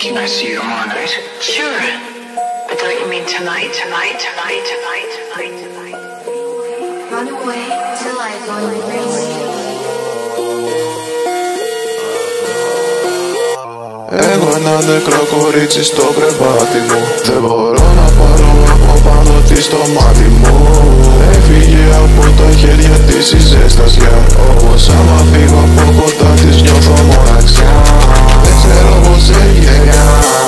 Can I see you tomorrow night? Sure. But don't you mean tonight? Run away till I go crazy. Εγώ ένα νεκρό κορίτσι στο κρεβάτι μου. Δεν μπορώ να πάρω από πάνω της το μάτι μου. Έφυγε από τα χέρια της η ζεστασιά. Όμως άμα φύγω από κοντά της νιώθω μοναξιά. Δεν ξέρω πως έγινε,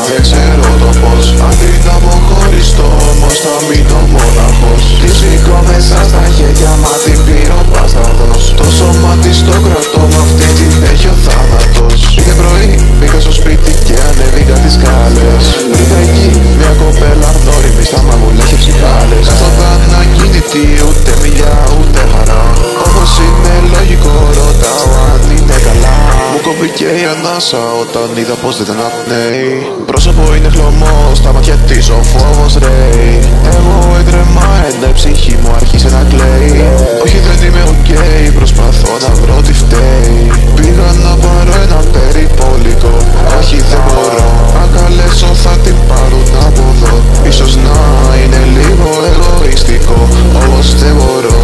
δεν ξέρω το πως. Αντί να αποχωριστώ όμως θα μείνω μοναχός. Τη σηκώ μέσα στα χέρια μα την πήρω μπασταρδός. Το σώμα της το κρατώ μ' αυτή την έχει ο θάνατος. Είναι πρωί, μπήκα στο σπίτι και ανέβηκα τις σκάλες. Βρήκα εκεί μια κοπέλα γνώριμη στα μαγουλά και ψυχάλες. Καθόταν ακίνητη, ούτε μιλιά ούτε χαρά. Όμως είναι λογικό, ρωτάω αν είναι καλά. Μου κόβηκε η ανάσα όταν είδα πως δεν ήταν απνέει. Πρόσωπο είναι χλωμό, στα μάτια της ο φόβος ρέει. Εγώ έτρεμα ενώ η ψυχή μου άρχισε να κλαίει. Όχι δεν είμαι οκ, προσπαθώ να βρω τι φταίει. Πήγα να πάρω ένα περιπολικό, όχι δεν μπορώ. Αν καλέσω θα την πάρουν από εδώ. Ίσως να είναι λίγο εγωιστικό, όμως δεν μπορώ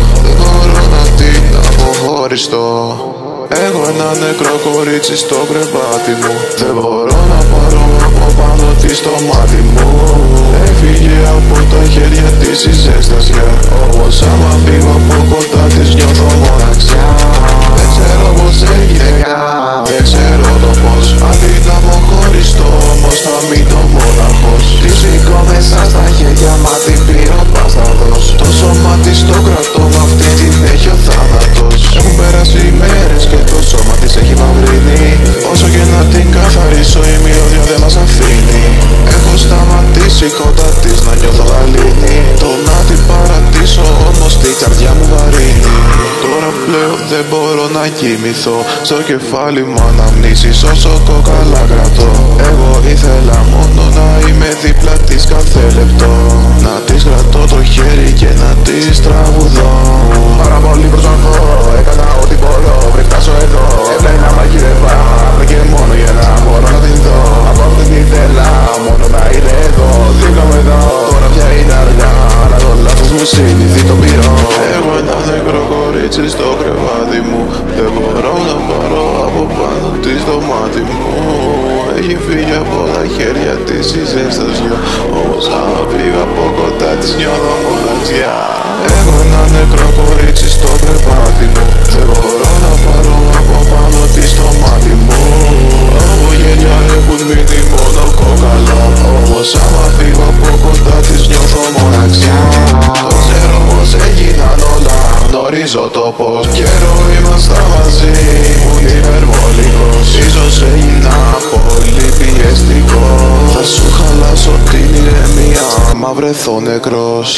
να την αποχωριστώ. Έχω ένα νεκρό κορίτσι στο κρεβάτι μου. Δεν μπορώ να πάρω από πάνω της το μάτι μου. Έφυγε από τα χέρια της η ζεστασιά. Όμως άμα φύγω από κοντά της νιώθω μοναξιά. Δεν ξέρω πως έγινε, δεν ξέρω το πως. Αντί να αποχωριστώ όμως θα μείνω μοναχός. Τη σηκώ μέσα στα χέρια μα την πήρω μπασταρδός. Το σώμα της το κρατώ μ' αυτή την έχει ο θάνατος. Έχουν περάσει μέρες και το σώμα της έχει μαυρίνει. Όσο και να την καθαρίσω η μυρωδιά δεν μας αφήνει. Έχω σταματήσει κοντά της να νιώθω γαλήνη. Το να την παρατήσω όμως την καρδιά μου βαρύνει. Τώρα πλέον δεν μπορώ να κοιμηθώ. Στο κεφάλι μου αναμνήσεις όσο κόκαλα κρατώ. Εγώ ήθελα μόνο να είμαι δίπλα της κάθε λεπτό. Να της κρατώ το χέρι και να της τραγουδώ. Πάρα πολύ προσπαθώ, έκανα ό,τι μπορώ πριν φτάσω εδώ. Έπλαινα μαγειρεύα, απλά και μόνο για να μπορώ να την δω. Από αυτή τη θέλα, μόνο να είναι εδώ, δίπλα μου εδώ. Τώρα πια είναι αργά, αλλά το λάθος μου συνειδητοποιώ. Έχω ένα νεκρό κορίτσι στο κρεβάτι μου. Δεν μπορώ να πάρω από πάνω της το μάτι μου. Έχει φύγει από τα χέρια της η ζεστασιά. Όμως άμα φύγω από κοντά της νιώθω μοναξιά. Έχω ένα νεκρό κορίτσι στο κρεβάτι μου. Δεν μπορώ να πάρω από πάνω της το μάτι μου. Από γέλια έχουν μείνει μόνο κόκαλα. Όμως άμα φύγω από κοντά της νιώθω μοναξιά. Το ξέρω πως έγιναν όλα, γνωρίζω το πως. Καιρό ήμασταν μαζί, μου υπερβολικός. Ίσως έγινα πολύ πιεστικό. Θα σου χαλάσω την ηρεμία άμα βρεθώ νεκρός.